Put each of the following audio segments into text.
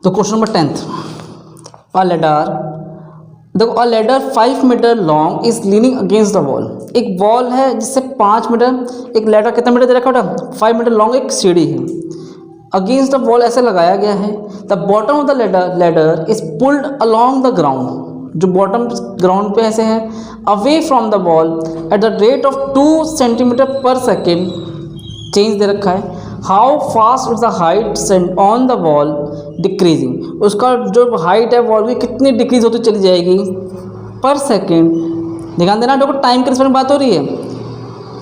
तो question number 10th, a ladder, देखो a ladder 5 metre long is leaning against the wall. एक wall है जिससे 5 मीटर, एक लेडर कितना मीटर दे रखा बेटा, 5 मीटर लॉन्ग एक सीढ़ी है, अगेंस्ट द वॉल ऐसे लगाया गया है। The bottom of the ladder is pulled along the ground, जो बॉटम ग्राउंड पे ऐसे है, away from the wall at the rate of 2 centimetre पर सेकेंड, चेंज दे रखा है। How fast is the height on the wall decreasing, उसका जो height है वॉल की कितनी डिक्रीज होती चली जाएगी पर सेकेंड। ध्यान देना, देखो टाइम के रिस्पेक्ट में बात हो रही है,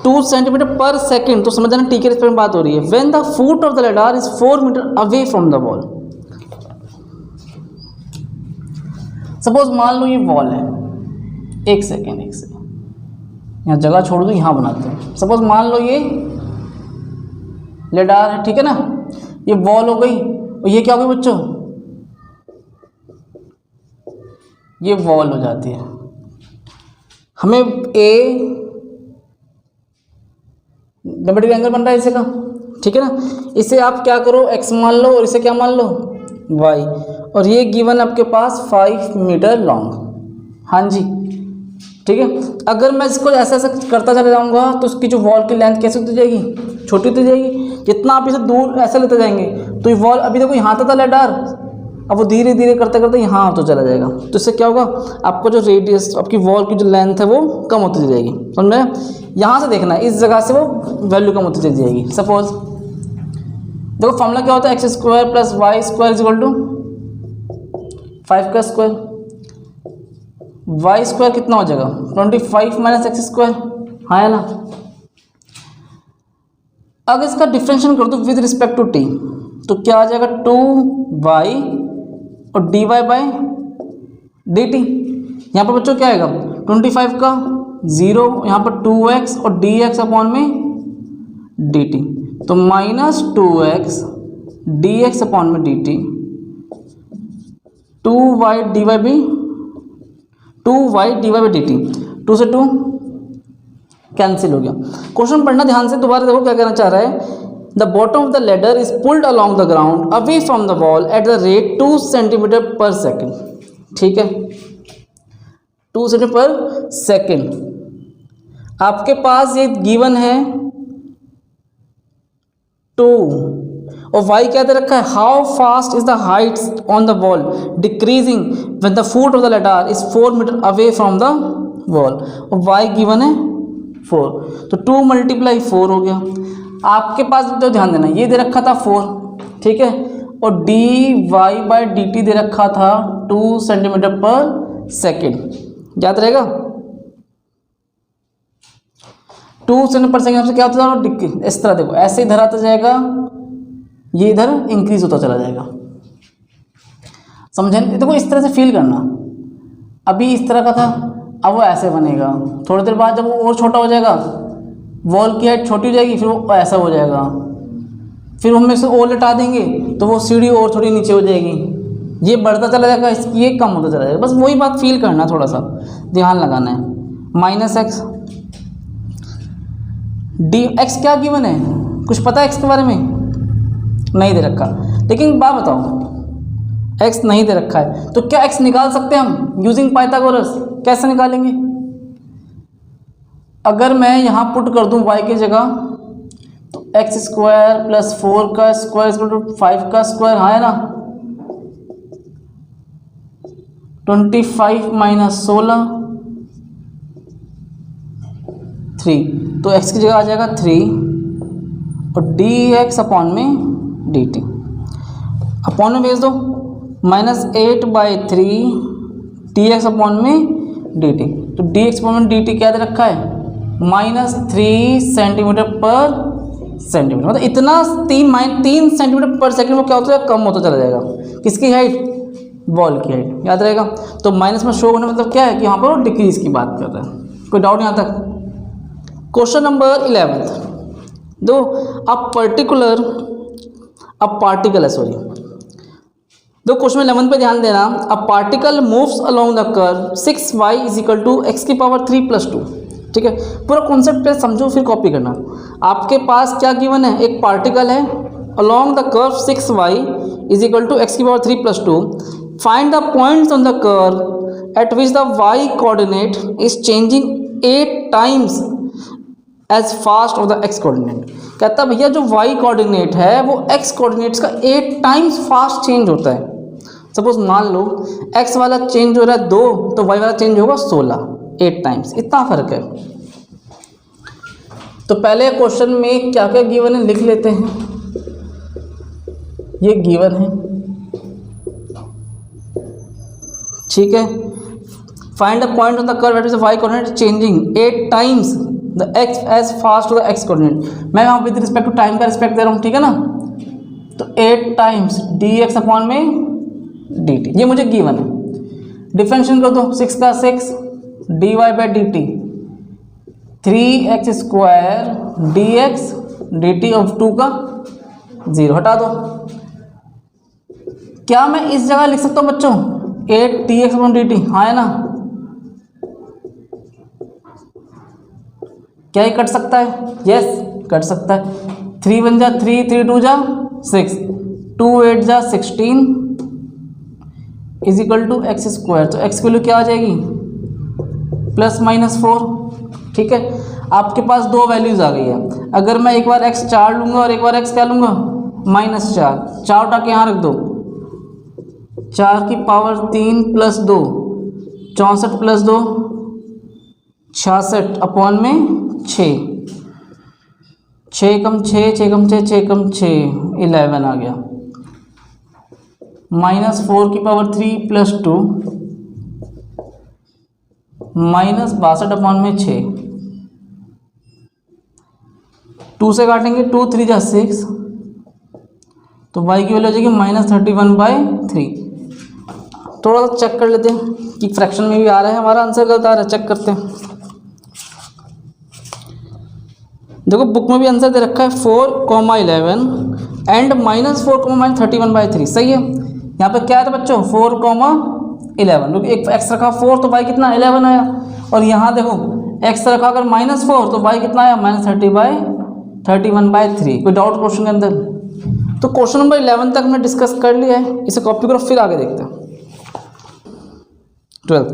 2 सेंटीमीटर पर सेकेंड, तो समझ जाना टी के रिस्पेक्ट में बात हो रही है। When the foot of the ladder is 4 metre away from the wall. Suppose मान लो ये वॉल है, एक सेकेंड यहाँ जगह छोड़ दो, यहाँ बनाते हैं। सपोज मान लो ये लेडार है, ठीक है ना, ये वॉल हो गई और ये क्या हो गई बच्चों, ये वॉल हो जाती है। हमें ए 90 डिग्री एंगल बन रहा है इसे का, ठीक है ना। इसे आप क्या करो, एक्स मान लो और इसे क्या मान लो, वाई, और ये गिवन आपके पास 5 मीटर लॉन्ग। हाँ जी, ठीक है। अगर मैं इसको ऐसा ऐसा करता चला जाऊंगा तो उसकी जो वॉल की लेंथ कैसे होती जाएगी, छोटी होती जाएगी। जितना आप इसे दूर ऐसे लेते जाएंगे तो ये वॉल, अभी देखो यहाँ था लेडर, अब वो धीरे धीरे करते करते यहाँ तो चला जाएगा। तो इससे क्या होगा, आपका जो रेडियस, आपकी वॉल की जो लेंथ है वो कम होती चली जाएगी। समझ में, यहाँ से देखना है, इस जगह से वो वैल्यू कम होती चली जाएगी। सपोज देखो फॉर्मूला क्या होता है, x square plus y square is equal to 5 का स्क्वायर, वाई स्क्वायर कितना हो जाएगा 25 माइनस एक्स स्क्वायर, हाँ है ना। अगर इसका डिफरेंशियल कर दो विद रिस्पेक्ट टू टी तो क्या आ जाएगा, 2y और dy बाई dt। यहाँ पर बच्चों क्या आएगा, 25 का 0, यहाँ पर 2x और dx अपॉन में dt, तो माइनस 2x dx अपॉन में dt, 2y dy by 2y dy by dt, 2 से 2 कैंसिल हो गया। क्वेश्चन पढ़ना ध्यान से, दोबारा देखो क्या कहना चाह रहा है। The bottom of the ladder is pulled along the ground away from the wall at the rate 2 centimetre पर सेकेंड, ठीक है, 2 सेंटीमीटर पर सेकेंड। आपके पास ये गिवन है 2 और y क्या दे रखा है, how fast is the height on the wall decreasing when the foot of the ladder is 4 metre away from the wall, और y गिवन है 4, तो 2 मल्टीप्लाई 4 हो गया। आपके पास तो ध्यान देना, ये दे रखा था 4, ठीक है, और dy बाई dt दे रखा था 2 सेंटीमीटर पर सेकेंड, याद रहेगा। 2 सेंटीमीटर पर सेकेंड से क्या होता था, इस तरह देखो ऐसे ही इधर आता जाएगा, ये इधर इंक्रीज होता चला जाएगा। समझे, देखो इस तरह से फील करना, अभी इस तरह का था, अब वो ऐसे बनेगा, थोड़ी देर बाद जब वो और छोटा हो जाएगा, वॉल की हाइट छोटी हो जाएगी, फिर वो ऐसा हो जाएगा, फिर हम इसे और लटा देंगे तो वो सीढ़ी और थोड़ी नीचे हो जाएगी, ये बढ़ता चला जाएगा, ये कम होता चला जाएगा। बस वही बात फील करना, थोड़ा सा ध्यान लगाना है। माइनस एक्स डी एक्स क्या गिवन है, कुछ पता है एक्स के बारे में, नहीं दे रखा, लेकिन बात बताओ x नहीं दे रखा है तो क्या x निकाल सकते हैं हम यूजिंग पाइथागोरस, कैसे निकालेंगे। अगर मैं यहाँ पुट कर दूँ y की जगह तो एक्स स्क्वायर प्लस 4 का स्क्वायर इक्वल टू 5 का स्क्वायर, हाँ है ना, 25 माइनस 16 3, तो x की जगह आ जाएगा 3 और dx अपॉन में dt, अपॉन में भेज दो, -8/3 dx अपॉन में dt, तो dx अपॉन में dt क्या दे रखा है, -3 सेंटीमीटर पर सेंटीमीटर, मतलब इतना 3 सेंटीमीटर पर सेकंड वो क्या होता है, कम होता चला जाएगा। किसकी हाइट, बॉल की हाइट, याद रहेगा। तो माइनस में शो होने मतलब क्या है कि यहाँ पर डिक्रीज की बात कर रहे हैं। कोई डाउट यहाँ तक। क्वेश्चन नंबर 11, दो पार्टिकल है, सॉरी, दो क्वेश्चन 11 पे ध्यान देना। A particle moves along the curve 6y = x⁻³ + 2, ठीक है। पूरा कॉन्सेप्ट पे समझो फिर कॉपी करना। आपके पास क्या गिवन है, एक पार्टिकल है along the curve 6y is equal to x की power 3 plus 2, find the points on the curve at which the y coordinate is changing 8 times as fast of the x coordinate. कहता भैया जो Y coordinate है वो x coordinates का 8 times fast change होता है। Suppose मान लो एक्स वाला चेंज हो रहा है 2 तो वाई वाला चेंज होगा 16, 8 टाइम्स, इतना फर्क है। तो पहले क्वेश्चन में क्या क्या गिवन है लिख लेते हैं। ये गिवन है, ठीक है। Find the point on the curve at which the y coordinate changing 8 times the x as fast to the x coordinate. मैं यहाँ विद रिस्पेक्ट टू टाइम का रिस्पेक्ट दे रहा हूँ, ठीक है ना। तो 8 टाइम्स डी एक्स अपॉन में डी टी, ये मुझे गिवन है। डिफरेंशिएट कर दो, 6 का 6 d y by d t, 3x square d x d t of 2 का 0 हटा दो। क्या मैं इस जगह लिख सकता हूँ बच्चों 8 T x upon D T? हाँ है ना, क्या ही कट सकता है? यस कट सकता है। 3 1 जा 3, 3 2 जा 6, 2 8 जा 16 is equal to x square. तो एक्स की वैल्यू क्या आ जाएगी? +-4, ठीक है। आपके पास 2 वैल्यूज आ गई है। अगर मैं एक बार एक्स 4 लूँगा और एक बार एक्स क्या लूँगा -4, 4 उठा के यहाँ रख दो, 4 की पावर 3 + 2 64 + 2 66 अपॉन में 6, 6 कम 6 6 कम 6 6 कम 6 11 आ गया। -4 की पावर 3 + 2 -62 अपॉन में 6, 2 से काटेंगे 2 3 जा 6, तो y की वैल्यू हो जाएगी -31/3। थोड़ा सा चेक कर लेते हैं कि फ्रैक्शन में भी आ रहा है हमारा आंसर गलत आ रहा है। चेक करते हैं। देखो बुक में भी आंसर दे रखा है 4,11 एंड -4,-31/3, सही है। यहाँ पे क्या है बच्चों 4,11, क्योंकि एक x रखा 4 तो y कितना 11 आया। और यहाँ देखो x रखा अगर -4 तो y कितना आया -30/31/3। कोई डाउट क्वेश्चन के अंदर? तो क्वेश्चन नंबर 11 तक हमने डिस्कस कर लिया है, इसे कॉपी करो फिर आगे देखते हैं। 12,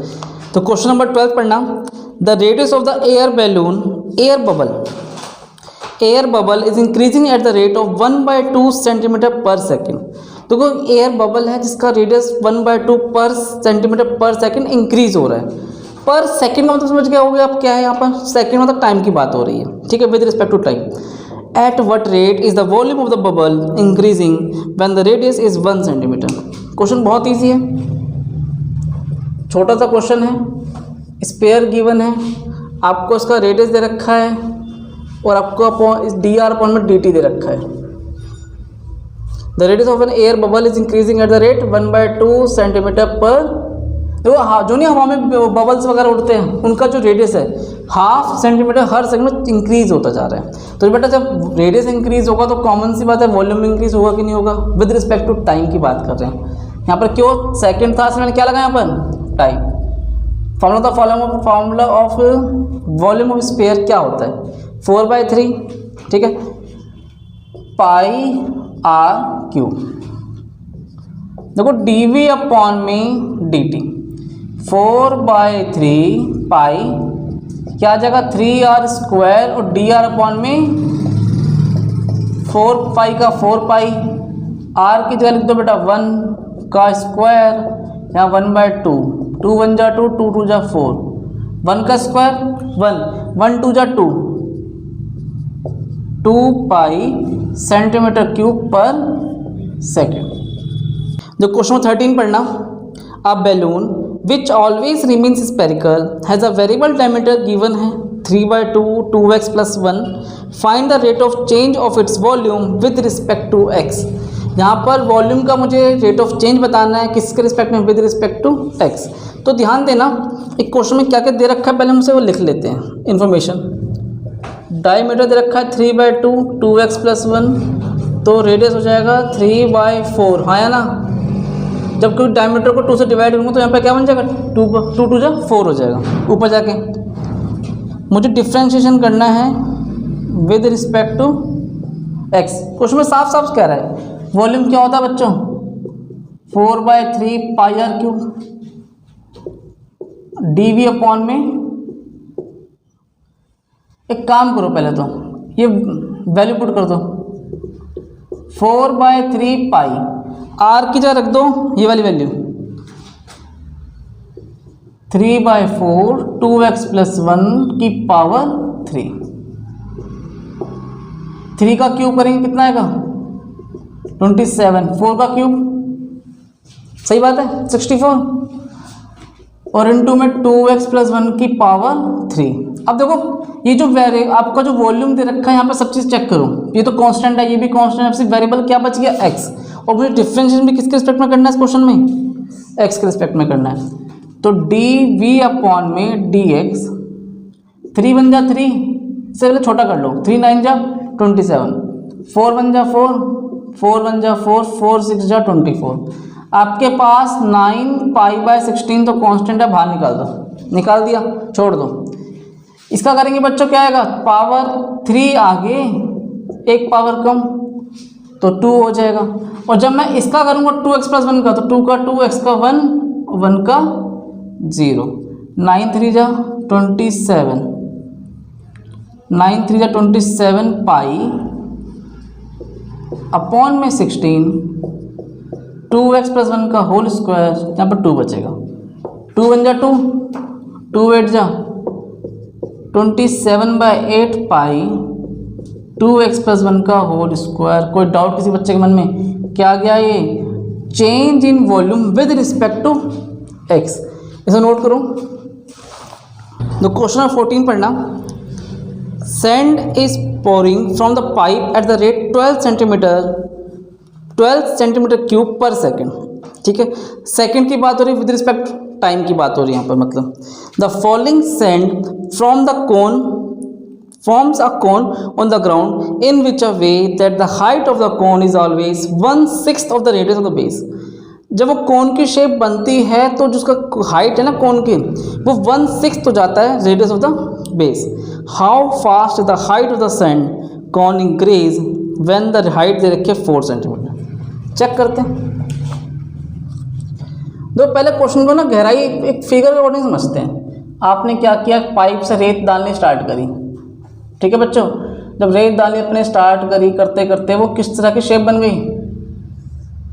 तो क्वेश्चन नंबर 12 पढ़ना। The radius of the air balloon air bubble is increasing at the rate of 1/2 centimetre पर सेकेंड। देखो एयर बबल है जिसका रेडियस 1/2 पर सेंटीमीटर पर सेकेंड इंक्रीज हो रहा है। पर सेकेंड का मतलब समझ गया हो गया आप क्या है यहाँ पर? सेकेंड मतलब टाइम की बात हो रही है, ठीक है, with respect to time. At what rate is the volume of the bubble increasing when the radius is 1 centimetre. Question बहुत ईजी है, छोटा सा क्वेश्चन है, स्पेयर गिवन है, आपको इसका रेडियस दे रखा है और आपको डी आर अपॉन में डी टी दे रखा है। The radius of an air bubble is increasing at the rate 1/2 centimetre per. देखो हाँ, जो नहीं हवा में बबल्स वगैरह उड़ते हैं उनका जो रेडियस है 0.5 सेंटीमीटर हर सेकंड में इंक्रीज होता जा रहा है। तो बेटा जब रेडियस इंक्रीज होगा तो कॉमन सी बात है वॉल्यूम इंक्रीज होगा कि नहीं होगा? विद रिस्पेक्ट टू टाइम की बात कर रहे हैं यहाँ पर। क्यों सेकंड था, मैंने क्या लगाया यहाँ पर? Time. Formula of volume of sphere क्या होता है? 4/3, ठीक है, πr3। देखो dv अपॉन में dt, 4/3 पाई क्या जगह 3r² और dr अपॉन में 4 पाई का 4 पाई, r की जगह लिख दो बेटा 1 का स्क्वायर, यहाँ 1/2, 2 1 जा 2, 2 2 जा 4, 1 का स्क्वायर 1, 1 2 जा 2, 2 pi centimetre cube per second. जो क्वेश्चन 13 पढ़ना। A balloon which always remains spherical has a variable diameter given है 3/2 2x + 1। Find the rate of change of its volume with respect to x। यहाँ पर volume का मुझे rate of change बताना है, किसके रिस्पेक्ट में? With respect to x। तो ध्यान देना एक क्वेश्चन में क्या क्या दे रखा है पहले हमसे वो लिख लेते हैं इन्फॉर्मेशन। डायमीटर दे रखा है 3/2 2x + 1, तो रेडियस हो जाएगा 3/4, हाँ या ना। जब कोई डायमीटर को 2 से डिवाइड करूँगा तो यहाँ पे क्या बन जाएगा 2 2 जा 4 हो जाएगा। ऊपर जाके मुझे डिफ्रेंशिएशन करना है with respect to x। Question में साफ साफ कह रहा है वॉल्यूम क्या होता है बच्चों? 4/3 पाई आर क्यूब dv अपॉन में, एक काम करो पहले तो ये वैल्यू पुट कर दो, 4/3 पाई आर की जगह रख दो ये वाली वैल्यू 3/4 2x + 1 की पावर 3 का क्यूब करेंगे कितना आएगा 27, 4 का क्यूब सही बात है 64 और इनटू में 2x + 1 की पावर 3। अब देखो ये जो आपका जो वॉल्यूम दे रखा है यहाँ पे सब चीज़ चेक करो, ये तो कांस्टेंट है, ये भी कांस्टेंट है, सिर्फ वेरिएबल क्या बच गया x, और मुझे डिफरेंशिएशन भी किसके रिस्पेक्ट में करना है इस क्वेश्चन में, x के रिस्पेक्ट में करना है। तो dv अपॉन में dx 3 बन जा 3 से पहले छोटा कर लो, 3 9 जा 27, 4 1 जा 4, 4 1 जा 4, 4 6 जा 24। आपके पास 9 पाई/16 तो कांस्टेंट है, बाहर निकाल दो, निकाल दिया छोड़ दो। इसका करेंगे बच्चों क्या आएगा, पावर 3 आगे एक पावर कम तो 2 हो जाएगा, और जब मैं इसका करूँगा 2x + 1 का तो 2 का 2 x का 1 1 का 0, 9 3 जा 27, 9 3 जा 27 पाई अपॉन में 16 2x + 1 का होल स्क्वायर, यहाँ पर 2 बचेगा, 2 1 जा 2, 2 8 जा 27/8 पाई 2x + 1 का होल स्क्वायर। कोई डाउट किसी बच्चे के मन में, क्या गया ये change in volume with respect to x, इसे नोट करो। तो क्वेश्चन 14 पढ़ना, sand is pouring from the pipe at the rate 12 centimetre cube per second, ठीक है, सेकेंड की बात हो रही है विद रिस्पेक्ट टाइम की बात हो रही है यहाँ पर, मतलब the following sand from the cone forms a cone on the ground in which a way that the height of the cone is always 1/6 of the radius of the base। जब वो कोन की शेप बनती है तो जिसका height है ना कोन की वो 1/6 हो जाता है radius of the base. How fast the height of the sand cone increase when the height दे रखी है 4 सेंटीमीटर। चेक करते हैं, दो पहले क्वेश्चन को ना गहराई एक फिगर के अकॉर्डिंग समझते हैं। आपने क्या किया, पाइप से रेत डालनी स्टार्ट करी, ठीक है बच्चों, जब रेत डालनी अपने स्टार्ट करी करते करते वो किस तरह की शेप बन गई,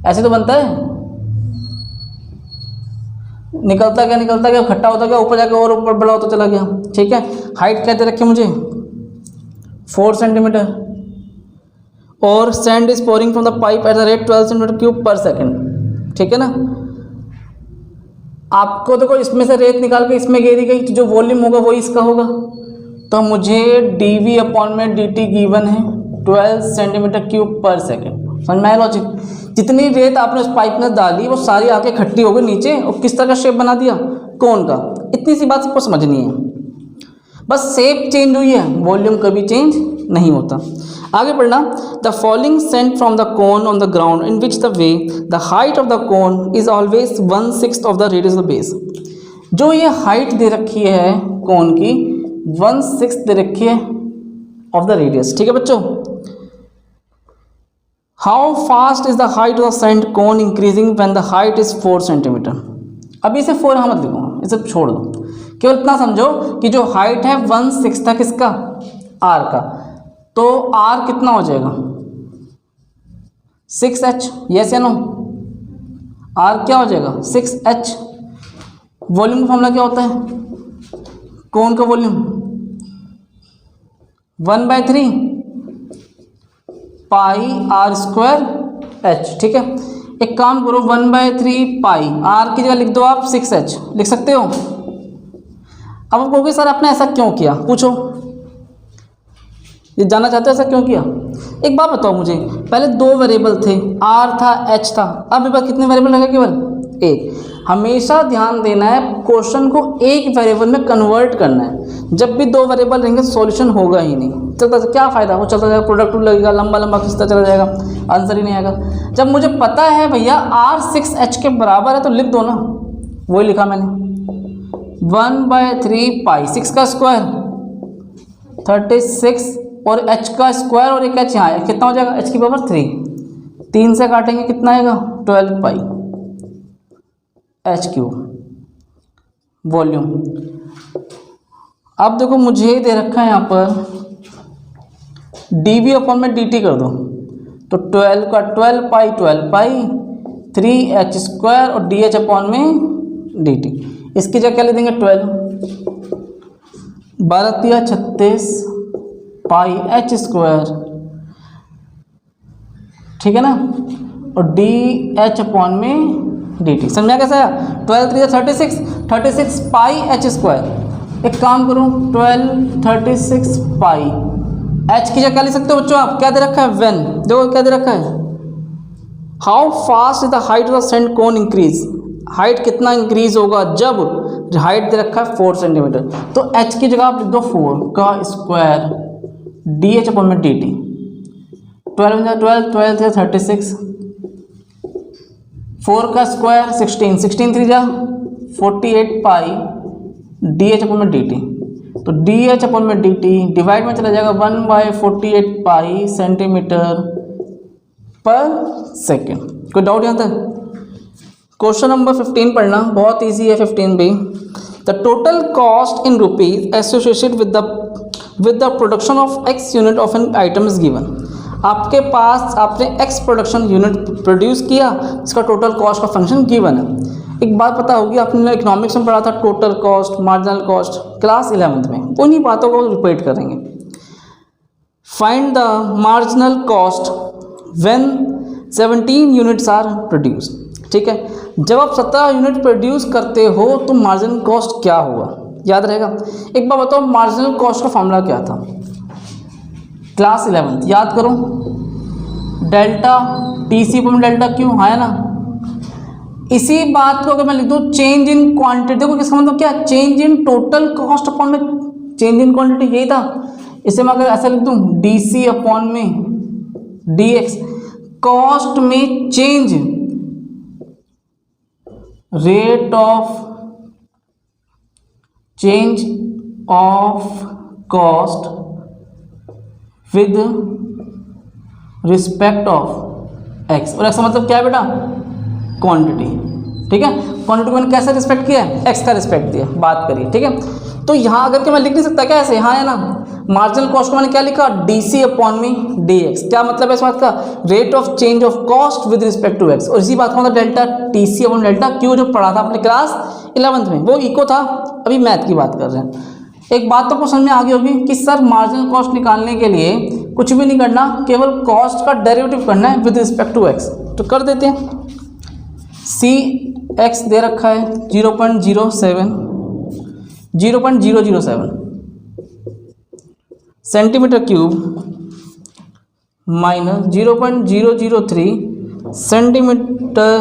ऐसे तो बनता है, निकलता गया खट्टा होता गया, ऊपर जाके और ऊपर बड़ा होता चला गया, ठीक है। हाइट क्या दे रखी है मुझे 4 सेंटीमीटर, और sand is pouring from the pipe at the rate 12 centimetre cube per second, ठीक है ना। आपको देखो इसमें से रेत निकाल के इसमें घेरी गई तो जो वॉल्यूम होगा वही इसका होगा, तो मुझे dv अपॉन में dt गिवन है 12 सेंटीमीटर क्यूब पर सेकेंड। समझ में आया लॉजिक, जितनी रेत आपने उस पाइप में डाली वो सारी आके इकट्ठी हो गई नीचे और किस तरह का शेप बना दिया कोन का। इतनी सी बात सबको समझनी है, बस शेप चेंज हुई है, वॉल्यूम कभी चेंज नहीं होता। आगे पढ़ना, the following Saint from the cone on the ground in which the way the height of the cone is always 1/6 of the radius of the base. जो ये हाइट दे रखी है कोन की 1/6 दे रखी है ऑफ द रेडियस, ठीक है बच्चों। How fast is the height of the sand cone increasing when the height is 4 centimetre. अभी इसे 4 यहाँ मत लिखूंगा, इसे छोड़ दो, केवल इतना समझो कि जो हाइट है 1/6 था किसका, आर का, तो आर कितना हो जाएगा 6h, यस या नो, आर क्या हो जाएगा 6h। वॉल्यूम का फॉर्मूला क्या होता है कोन का volume 1/3 pi R square h, ठीक है। एक काम करो 1/3 पाई आर की जगह लिख दो आप 6h, लिख सकते हो। अब आप कहोगे सर आपने ऐसा क्यों किया, पूछो, ये जानना चाहते हो ऐसा क्यों किया। एक बात बताओ मुझे, पहले 2 वेरिएबल थे, आर था एच था, अब मेरे पास कितने वेरिएबल लगे, केवल एक। हमेशा ध्यान देना है क्वेश्चन को एक वेरिएबल में कन्वर्ट करना है। जब भी 2 वेरिएबल रहेंगे सॉल्यूशन होगा ही नहीं, चलता क्या फ़ायदा, वो चलता जाएगा, प्रोडक्ट लगेगा, लंबा लंबा खिंचता चला जाएगा, आंसर ही नहीं आएगा। जब मुझे पता है भैया आर 6h के बराबर है तो लिख दो ना, वही लिखा मैंने 1/3 पाई 6 का स्क्वायर 36 और h का स्क्वायर और एक h यहाँ है, कितना हो जाएगा h की पावर 3, 3 से काटेंगे कितना आएगा 12 पाई, h³ वॉल्यूम। अब देखो मुझे दे रखा है यहाँ पर dV/dt कर दो, तो 12 का 12 पाई 3h² और dH/dt। इसकी जगह क्या ले देंगे 12, 12 36 पाई h², ठीक है ना, और dH/dt। समझा कैसा है? 12 3 36, 36 पाई h²। एक काम करो 12 36 पाई h की जगह क्या ले सकते हो बच्चों आप? क्या दे रखा है? व्हेन। देखो क्या दे रखा है, how fast is the height of sand cone increase. Height कितना इंक्रीज होगा जब हाइट दे रखा है 4 सेंटीमीटर, तो h की जगह आप लिख दो 4 का स्क्वायर dH/dt। 12 12 12 36, 4 का स्क्वायर 16, 16 3 जा 48 पाई dH/dt। तो dH/dt डिवाइड में चला जाएगा 1/48 पाई सेंटीमीटर पर सेकेंड। कोई डाउट यहाँ तक? क्वेश्चन नंबर 15 पढ़ना, बहुत इजी है 15 भी। The total cost in rupees associated with the production of x unit of an item is given. आपके पास आपने x प्रोडक्शन यूनिट प्रोड्यूस किया, इसका टोटल कॉस्ट का फंक्शन गिवन है। एक बात पता होगी, आपने इकोनॉमिक्स में पढ़ा था total cost, marginal cost, class 11th में। उन्हीं बातों को रिपीट करेंगे। Find the marginal cost when 17 units are produced. ठीक है, जब आप 17 यूनिट प्रोड्यूस करते हो तो मार्जिनल कॉस्ट क्या होगा, याद रहेगा? एक बार बताओ मार्जिनल कॉस्ट का फॉर्मूला क्या था? क्लास 11th याद करो, डेल्टा TC पर डेल्टा क्यू, है ना। इसी बात को अगर मैं लिख दूँ चेंज इन क्वांटिटी, देखो किसका मतलब क्या? Change in total cost upon में चेंज इन क्वांटिटी, यही था। इसे मैं अगर ऐसा लिख दूँ DC अपॉन में DX, कॉस्ट में change, rate of change of cost with respect of x। और x का मतलब क्या है बेटा? क्वांटिटी। ठीक है, क्वांटिटी को मैंने कैसे रिस्पेक्ट किया है? x का रिस्पेक्ट दिया, बात करिए। ठीक है, तो यहाँ अगर के मैं लिख नहीं सकता क्या ऐसे? हाँ है ना। मार्जिनल कॉस्ट को मैंने क्या लिखा? DC अपॉन में DX। क्या मतलब है इस बात का? Rate of change of cost with respect to x। और इसी बात का मतलब delta TC upon delta Q जो पढ़ा था अपने क्लास 11th में, वो इको था। अभी मैथ की बात कर रहे हैं। एक बात तो समझ में आ गई होगी कि सर मार्जिनल कॉस्ट निकालने के लिए कुछ भी नहीं करना, केवल कॉस्ट का डेरिवेटिव करना है विद रिस्पेक्ट टू x। तो कर देते हैं। Cx दे रखा है 0.07 centimetre cube minus 0.003 centimetre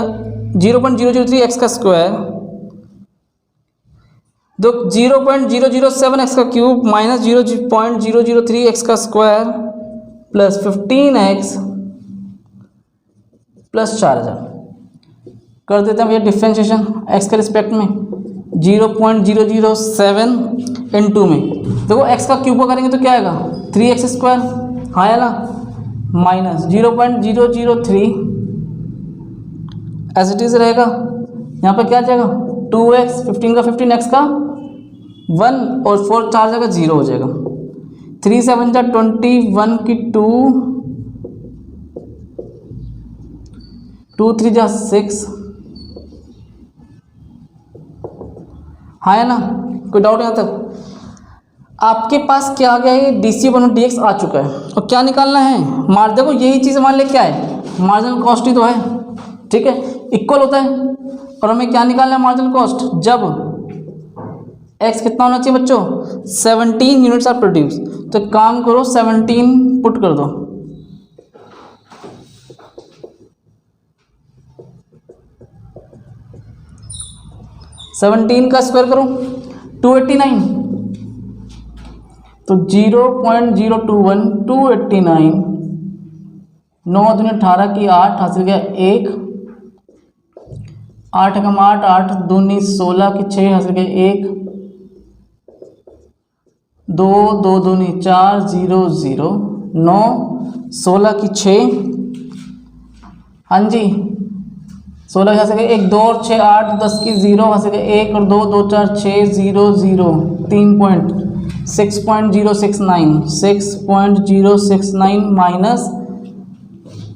0.003 x का स्क्वायर, दो 0.007 x का क्यूब माइनस 0.003 x का स्क्वायर प्लस 15x प्लस 4000। कर देते हैं भैया डिफ्रेंशिएशन x के रिस्पेक्ट में 0.007 इंटू में, देखो x का क्यूब को करेंगे तो क्या आएगा? 3x², हाँ है ना, माइनस 0.003 एज इट इज रहेगा। यहाँ पर क्या जाएगा? 2x, 15 का 15, x का 1 और 4 4 जगह 0 हो जाएगा। 3 7 जा 21 की 2 3 जा 6, हाँ है ना। कोई डाउट यहाँ तक? आपके पास क्या आ गया है? DC/DX आ चुका है। और क्या निकालना है? मार देखो यही चीज़ मान ले क्या है? मार्जिनल कॉस्ट ही तो है। ठीक है, इक्वल होता है। और हमें क्या निकालना है? मार्जिनल कॉस्ट जब x कितना होना चाहिए बच्चों? 17 यूनिट्स आर प्रोड्यूस। तो काम करो 17 पुट कर दो, सेवनटीन का स्क्वायर करो 289, तो 0.021 289, 9 दूनी 18 की 8 हासिल गया 1, 8 कम 8 8 दूनी 16 की 6 हासिल गया 1, 2 2 दूनी 4 0 0 9 16 की 6, हाँ जी 16 यहाँ से गए 1 2 और 6 8 10 की 0 वहाँ से गए 1 और 2 2 4 6 0 0 3 पॉइंट 6.069 6.069 माइनस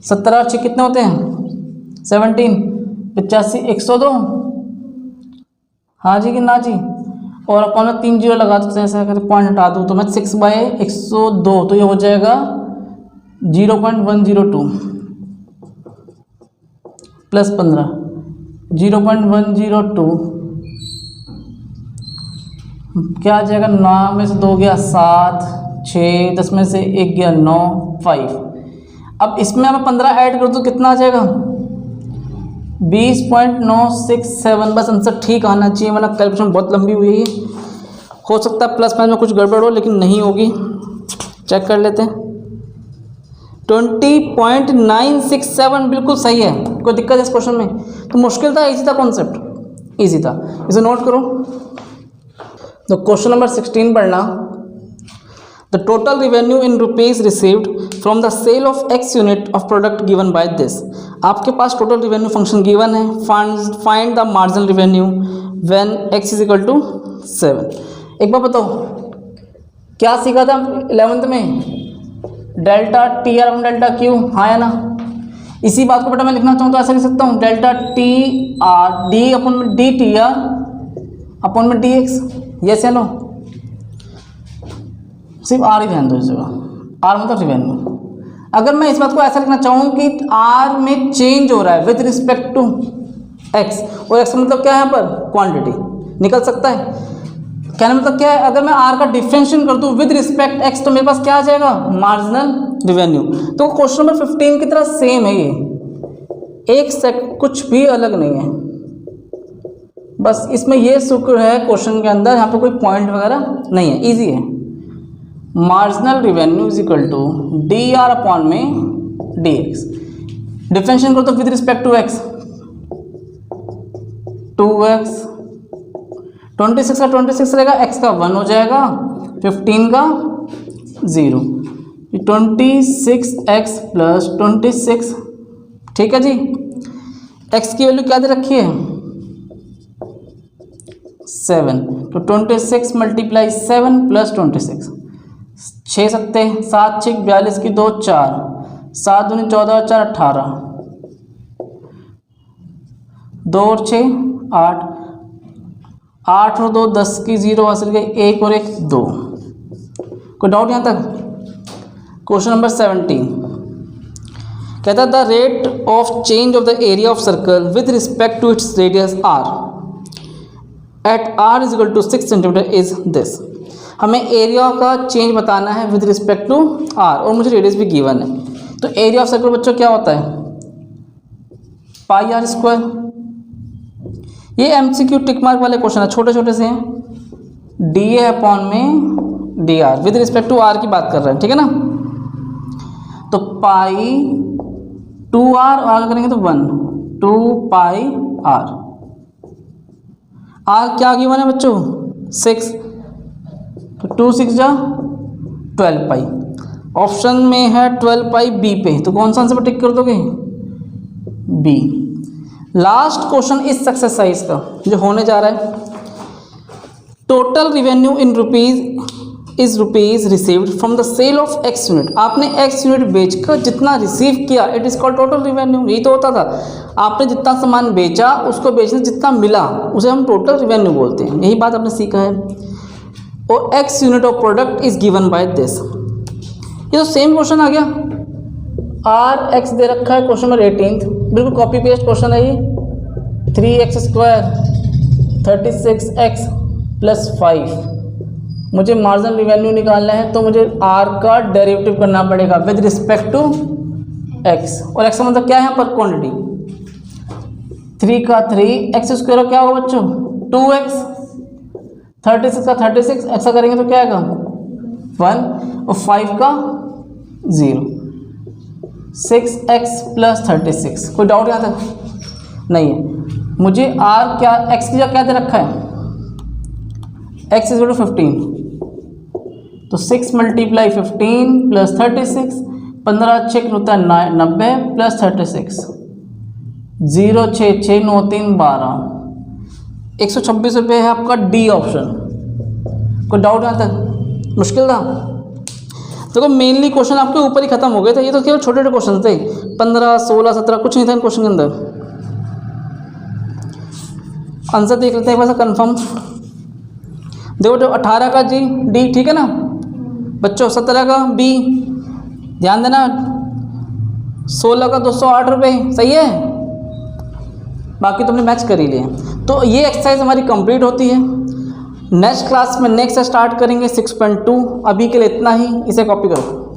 17 और 6 कितने होते हैं 17 85 102। हाँ जी कि ना जी। और अपन में 3 जीरो लगा सकते हैं, ऐसा अगर पॉइंट हटा दूँ तो मैं 6/102 तो ये हो जाएगा 0.102 प्लस 15 0.102 क्या आ जाएगा 9 में से 2 गया 7 6 10 में से 1 गया 9 5। अब इसमें मैं 15 ऐड कर दूँ कितना आ जाएगा 20.967। बस आंसर ठीक आना चाहिए, मतलब कैलकुलेशन बहुत लंबी हुई है, हो सकता है प्लस माइनस में कुछ गड़बड़ हो लेकिन नहीं होगी। चेक कर लेते हैं 20.967 बिल्कुल सही है। कोई दिक्कत है इस क्वेश्चन में? तो मुश्किल था इजी था, कॉन्सेप्ट इजी था, इसे नोट करो। तो क्वेश्चन नंबर 16 पढ़ना। The total revenue in rupees received from the sale of X unit of product given by this. आपके पास टोटल रिवेन्यू फंक्शन गिवन है, find the marginal revenue when x is equal to 7। एक बार बताओ क्या सीखा था 11th में, delta T R upon delta Q, हाँ या ना। इसी बात को बेटा मैं लिखना चाहूँ तो ऐसा लिख सकता हूँ डेल्टा टी आर डी अपन में डी टी आर अपन में डी एक्स, यस या नो। सिर्फ आर ही ध्यान दो इस जगह, आर मतलब रिवेन्यू। अगर मैं इस बात को ऐसा लिखना चाहूँ कि आर में चेंज हो रहा है विद रिस्पेक्ट टू एक्स, और एक्स मतलब क्या है यहाँ पर क्वांटिटी, निकल सकता है। कहने मतलब क्या है, अगर मैं आर का डिफरेंशिएशन कर दूँ विद रिस्पेक्ट एक्स तो मेरे पास क्या आ जाएगा मार्जिनल रिवेन्यू। तो क्वेश्चन नंबर 15 की तरह सेम है ये, एक सेकंड कुछ भी अलग नहीं है, बस इसमें ये शुक्र है क्वेश्चन के अंदर यहाँ पर कोई पॉइंट वगैरह नहीं है, इजी है। Marginal revenue is equal to D are upon में डी एक्स, डिफरेंशिएशन करो तो with respect to x 2x, 26 का 26 रहेगा, x का 1 हो जाएगा, 15 का 0, 26x प्लस 26, ठीक है जी। x की वैल्यू क्या दे रखी है 7, तो 26 मल्टीप्लाई 7 प्लस 26, 6 सत्ते 7 6 42 की 2 4, 7 दूनी 14 और 4 18, 2 और 6 8, 8 और 2 10 की 0 हासिल गई, 1 और 1 2। कोई डाउट यहाँ तक? क्वेश्चन नंबर 17 कहता है the rate of change of the area of circle with respect to its radius R at R is equal to 6 centimetre is this. हमें एरिया का चेंज बताना है विद रिस्पेक्ट टू आर, और मुझे radius भी given है। तो area of circle बच्चों क्या होता है पाई आर स्क्वायर। ये एमसीक्यू टिक मार्क वाले क्वेश्चन है, छोटे छोटे से हैं। डी ए अपॉन में D R with respect to R की बात कर रहे हैं, ठीक है ना। तो पाई 2 आर आगे करेंगे तो 1 2 पाई आर, आर क्या गिवन है बच्चों 6, तो 2 6 जा 12 पाई। ऑप्शन में है 12 पाई बी पे, तो कौन सा आंसर पर टिक कर दोगे बी। लास्ट क्वेश्चन इस एक्सरसाइज का जो होने जा रहा है, total revenue in rupees is rupees received from the sale of X unit. आपने एक्स यूनिट बेचकर जितना रिसीव किया it is called total revenue. यही तो होता था, आपने जितना सामान बेचा उसको बेचने से जितना मिला उसे हम टोटल रिवेन्यू बोलते हैं। यही बात आपने सीखा है। और x unit of product is given by this. ये तो सेम क्वेश्चन आ गया, आर एक्स दे रखा है क्वेश्चन नंबर 18, बिल्कुल कॉपी पेस्ट क्वेश्चन है ये। 3x square 36x plus 5। मुझे मार्जिनल रिवेन्यू निकालना है तो मुझे r का डेरिवेटिव करना पड़ेगा विद रिस्पेक्ट टू x, और x का मतलब क्या है यहाँ पर क्वांटिटी। 3 का 3 x स्क्वायर क्या होगा बच्चों 2x, 36 का 36 x का करेंगे तो क्या आएगा 1, और 5 का 0, 6x प्लस 36। कोई डाउट यहाँ तक नहीं है। मुझे r क्या x की जगह क्या दे रखा है x इज 15, तो 6 मल्टीप्लाई 15 प्लस 36, 15 6 होता है 90 प्लस 36 0669312 126 रुपये है आपका डी ऑप्शन। कोई डाउट यहाँ तक? मुश्किल था? देखो मेनली क्वेश्चन आपके ऊपर ही खत्म हो गए थे, ये तो केवल छोटे छोटे क्वेश्चन थे, 15, 16, 17 कुछ नहीं था इन क्वेश्चन के अंदर। आंसर देख लेते हैं वैसा कंफर्म। देखो जो 18 का जी डी, ठीक है ना बच्चों, 17 का बी, ध्यान देना, 16 का 208 रुपये, सही है। बाकी तुमने मैच कर ही लिए। तो ये एक्सरसाइज हमारी कंप्लीट होती है। नेक्स्ट क्लास में नेक्स्ट स्टार्ट करेंगे 6.2। अभी के लिए इतना ही, इसे कॉपी करो।